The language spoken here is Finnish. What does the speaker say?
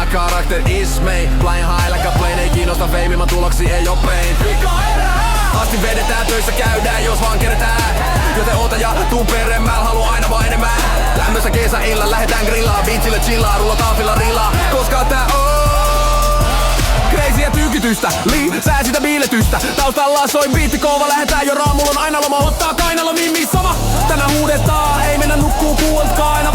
karakter is me. Flying high like a plane, ei kiinnosta fame, ilman tuloksi ei oo pain. Asti vedetään, töissä käydään, jos vaan keretään. Joten oota ja tuu peremmällä, haluu aina vaan enemmän. Lämmössä kesäillan, lähetään grillaa, beachille chillaa, rullataan filarillaa. Koska tää on crazyä tykitystä, lisää sitä biiletystä. Taustalla soi biitti kova, lähetään jo raamulla on aina loma. Ottaa kainalo mimmi sama, tänään huudetaan, ei mennä nukkuu kuultkaan aina